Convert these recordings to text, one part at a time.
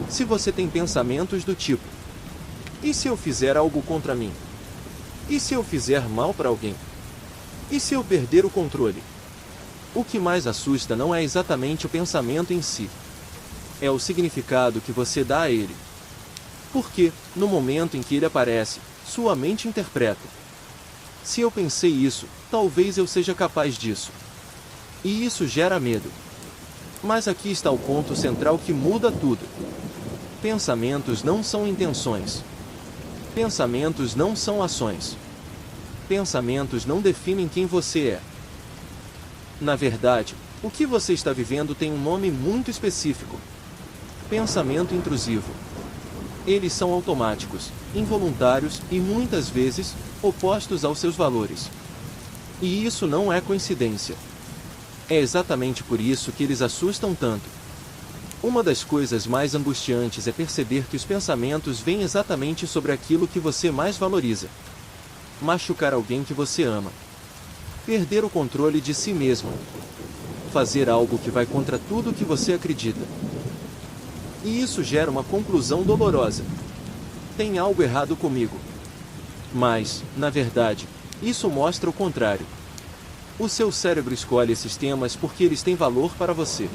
Se você tem pensamentos do tipo: e se eu fizer algo contra mim? E se eu fizer mal para alguém? E se eu perder o controle? O que mais assusta não é exatamente o pensamento em si. É o significado que você dá a ele. Porque, no momento em que ele aparece, sua mente interpreta: se eu pensei isso, talvez eu seja capaz disso. E isso gera medo. Mas aqui está o ponto central que muda tudo. Pensamentos não são intenções. Pensamentos não são ações. Pensamentos não definem quem você é. Na verdade, o que você está vivendo tem um nome muito específico: pensamento intrusivo. Eles são automáticos, involuntários e, muitas vezes, opostos aos seus valores. E isso não é coincidência. É exatamente por isso que eles assustam tanto. Uma das coisas mais angustiantes é perceber que os pensamentos vêm exatamente sobre aquilo que você mais valoriza: machucar alguém que você ama, perder o controle de si mesmo, fazer algo que vai contra tudo que você acredita. E isso gera uma conclusão dolorosa: tem algo errado comigo. Mas, na verdade, isso mostra o contrário. O seu cérebro escolhe esses temas porque eles têm valor para você.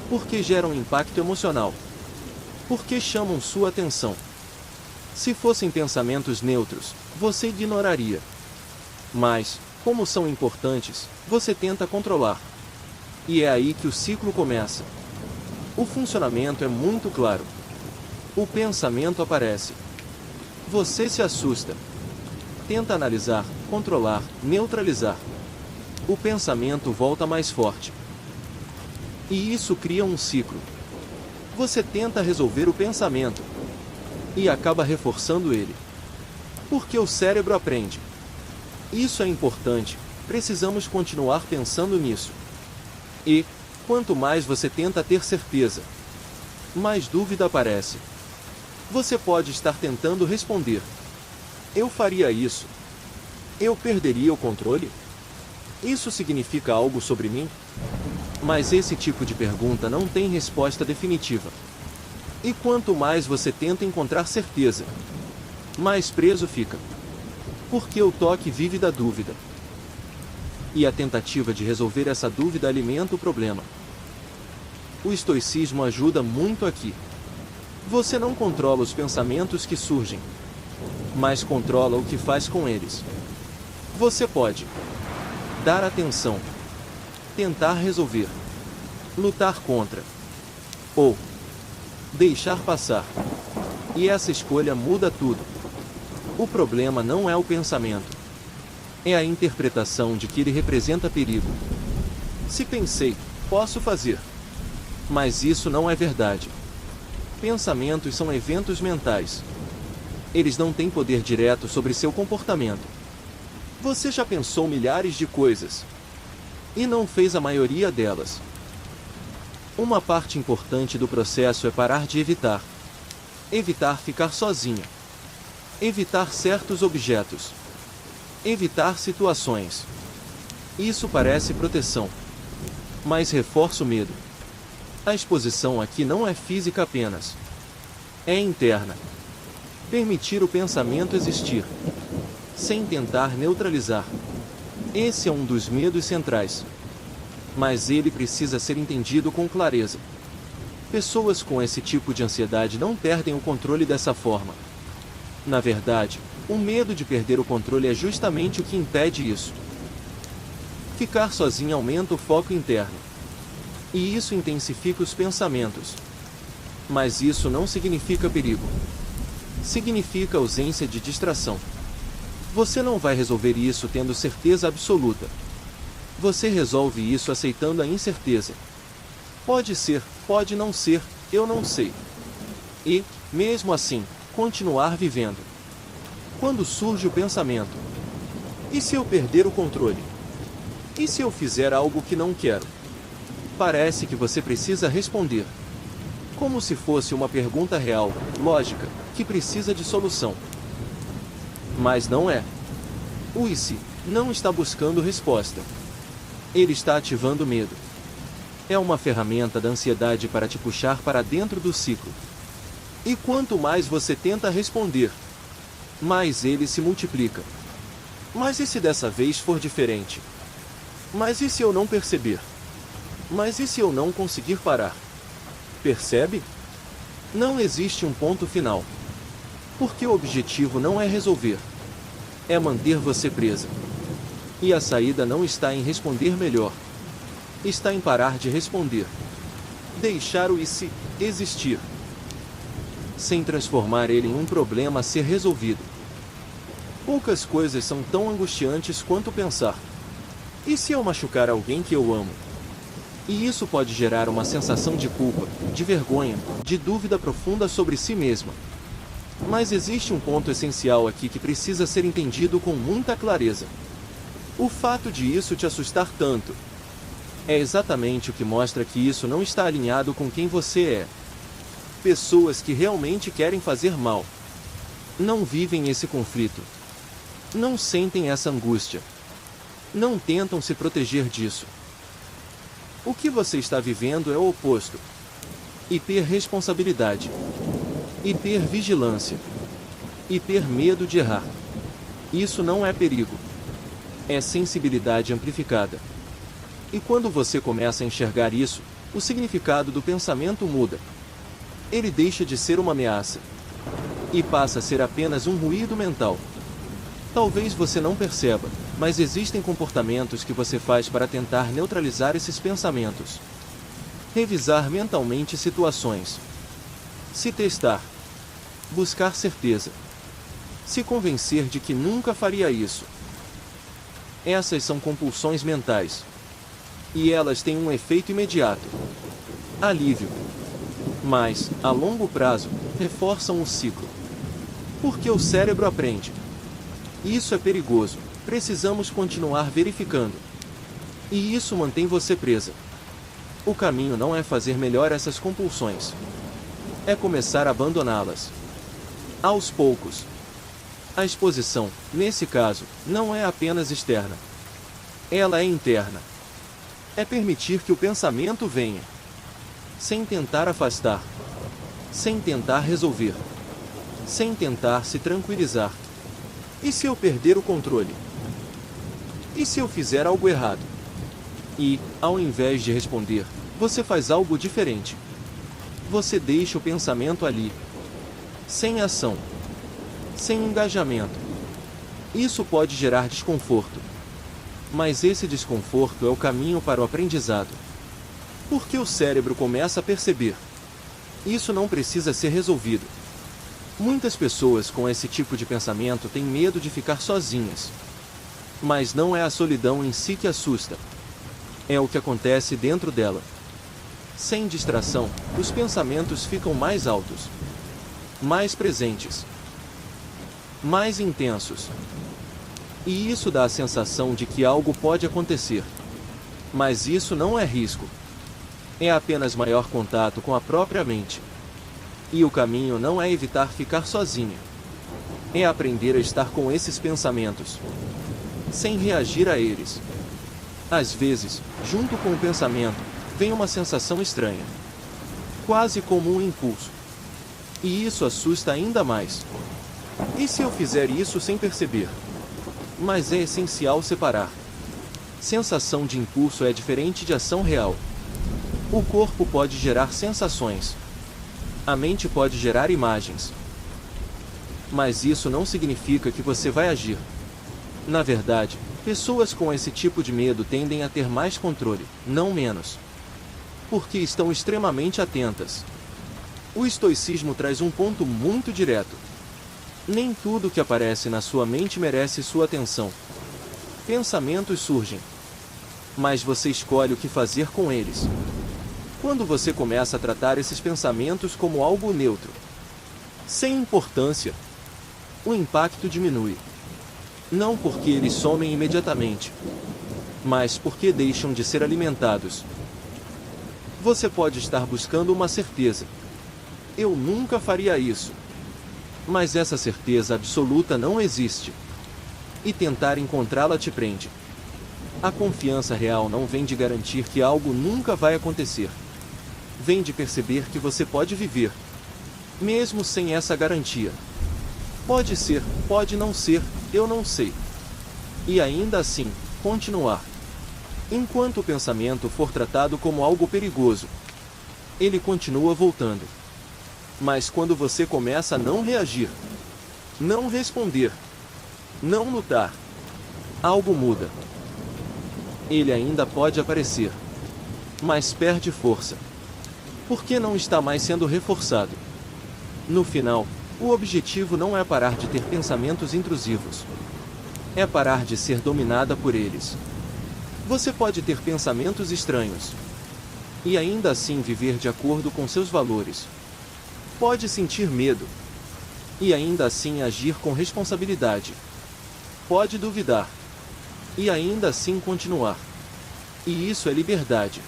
Porque geram impacto emocional. Porque chamam sua atenção. Se fossem pensamentos neutros, você ignoraria. Mas, como são importantes, você tenta controlar. E é aí que o ciclo começa. O funcionamento é muito claro. O pensamento aparece. Você se assusta. Tenta analisar, controlar, neutralizar. O pensamento volta mais forte. E isso cria um ciclo. Você tenta resolver o pensamento. E acaba reforçando ele. Porque o cérebro aprende. Isso é importante, precisamos continuar pensando nisso. E, quanto mais você tenta ter certeza, mais dúvida aparece. Você pode estar tentando responder: eu faria isso? Eu perderia o controle? Isso significa algo sobre mim? Mas esse tipo de pergunta não tem resposta definitiva. E quanto mais você tenta encontrar certeza, mais preso fica. Porque o toque vive da dúvida. E a tentativa de resolver essa dúvida alimenta o problema. O estoicismo ajuda muito aqui. Você não controla os pensamentos que surgem, mas controla o que faz com eles. Você pode dar atenção, tentar resolver, lutar contra, ou deixar passar. E essa escolha muda tudo. O problema não é o pensamento. É a interpretação de que ele representa perigo. Se pensei, posso fazer. Mas isso não é verdade. Pensamentos são eventos mentais. Eles não têm poder direto sobre seu comportamento. Você já pensou milhares de coisas e não fez a maioria delas. Uma parte importante do processo é parar de evitar. Evitar ficar sozinha. Evitar certos objetos. Evitar situações. Isso parece proteção, mas reforça o medo. A exposição aqui não é física apenas. É interna. Permitir o pensamento existir, sem tentar neutralizar. Esse é um dos medos centrais. Mas ele precisa ser entendido com clareza. Pessoas com esse tipo de ansiedade não perdem o controle dessa forma. Na verdade, o medo de perder o controle é justamente o que impede isso. Ficar sozinho aumenta o foco interno. E isso intensifica os pensamentos. Mas isso não significa perigo. Significa ausência de distração. Você não vai resolver isso tendo certeza absoluta. Você resolve isso aceitando a incerteza. Pode ser, pode não ser, eu não sei. E, mesmo assim, continuar vivendo. Quando surge o pensamento: e se eu perder o controle? E se eu fizer algo que não quero? Parece que você precisa responder. Como se fosse uma pergunta real, lógica, que precisa de solução. Mas não é. O "e se" não está buscando resposta. Ele está ativando medo. É uma ferramenta da ansiedade para te puxar para dentro do ciclo. E quanto mais você tenta responder, mais ele se multiplica. Mas e se dessa vez for diferente? Mas e se eu não perceber? Mas e se eu não conseguir parar? Percebe? Não existe um ponto final. Porque o objetivo não é resolver. É manter você presa. E a saída não está em responder melhor. Está em parar de responder. Deixar o e se existir. Sem transformar ele em um problema a ser resolvido. Poucas coisas são tão angustiantes quanto pensar: e se eu machucar alguém que eu amo? E isso pode gerar uma sensação de culpa, de vergonha, de dúvida profunda sobre si mesma. Mas existe um ponto essencial aqui que precisa ser entendido com muita clareza. O fato de isso te assustar tanto é exatamente o que mostra que isso não está alinhado com quem você é. Pessoas que realmente querem fazer mal não vivem esse conflito. Não sentem essa angústia. Não tentam se proteger disso. O que você está vivendo é o oposto. Hiperresponsabilidade. Hipervigilância. Hipermedo de errar. Isso não é perigo. É sensibilidade amplificada. E quando você começa a enxergar isso, o significado do pensamento muda. Ele deixa de ser uma ameaça e passa a ser apenas um ruído mental. Talvez você não perceba, mas existem comportamentos que você faz para tentar neutralizar esses pensamentos. Revisar mentalmente situações. Se testar. Buscar certeza. Se convencer de que nunca faria isso. Essas são compulsões mentais. E elas têm um efeito imediato: alívio. Mas, a longo prazo, reforçam o ciclo. Porque o cérebro aprende. Isso é perigoso. Precisamos continuar verificando. E isso mantém você presa. O caminho não é fazer melhor essas compulsões. É começar a abandoná-las. Aos poucos. A exposição, nesse caso, não é apenas externa. Ela é interna. É permitir que o pensamento venha. Sem tentar afastar. Sem tentar resolver. Sem tentar se tranquilizar. E se eu perder o controle? E se eu fizer algo errado? E, ao invés de responder, você faz algo diferente. Você deixa o pensamento ali. Sem ação. Sem engajamento. Isso pode gerar desconforto. Mas esse desconforto é o caminho para o aprendizado. Porque o cérebro começa a perceber. Isso não precisa ser resolvido. Muitas pessoas com esse tipo de pensamento têm medo de ficar sozinhas. Mas não é a solidão em si que assusta. É o que acontece dentro dela. Sem distração, os pensamentos ficam mais altos, mais presentes, mais intensos. E isso dá a sensação de que algo pode acontecer. Mas isso não é risco. É apenas maior contato com a própria mente. E o caminho não é evitar ficar sozinho. É aprender a estar com esses pensamentos, sem reagir a eles. Às vezes, junto com o pensamento, vem uma sensação estranha, quase como um impulso. E isso assusta ainda mais. E se eu fizer isso sem perceber? Mas é essencial separar. Sensação de impulso é diferente de ação real. O corpo pode gerar sensações. A mente pode gerar imagens. Mas isso não significa que você vai agir. Na verdade, pessoas com esse tipo de medo tendem a ter mais controle, não menos. Porque estão extremamente atentas. O estoicismo traz um ponto muito direto. Nem tudo que aparece na sua mente merece sua atenção. Pensamentos surgem. Mas você escolhe o que fazer com eles. Quando você começa a tratar esses pensamentos como algo neutro, sem importância, o impacto diminui. Não porque eles somem imediatamente, mas porque deixam de ser alimentados. Você pode estar buscando uma certeza. Eu nunca faria isso. Mas essa certeza absoluta não existe. E tentar encontrá-la te prende. A confiança real não vem de garantir que algo nunca vai acontecer. Vem de perceber que você pode viver. mesmo sem essa garantia. Pode ser, pode não ser, eu não sei. E ainda assim, continuar. Enquanto o pensamento for tratado como algo perigoso, ele continua voltando. Mas quando você começa a não reagir, não responder, não lutar, algo muda. Ele ainda pode aparecer, mas perde força. Porque não está mais sendo reforçado. No final, o objetivo não é parar de ter pensamentos intrusivos. É parar de ser dominada por eles. Você pode ter pensamentos estranhos e ainda assim viver de acordo com seus valores. Pode sentir medo e ainda assim agir com responsabilidade. Pode duvidar e ainda assim continuar. E isso é liberdade.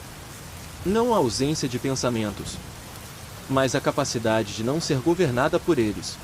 Não a ausência de pensamentos, mas a capacidade de não ser governada por eles.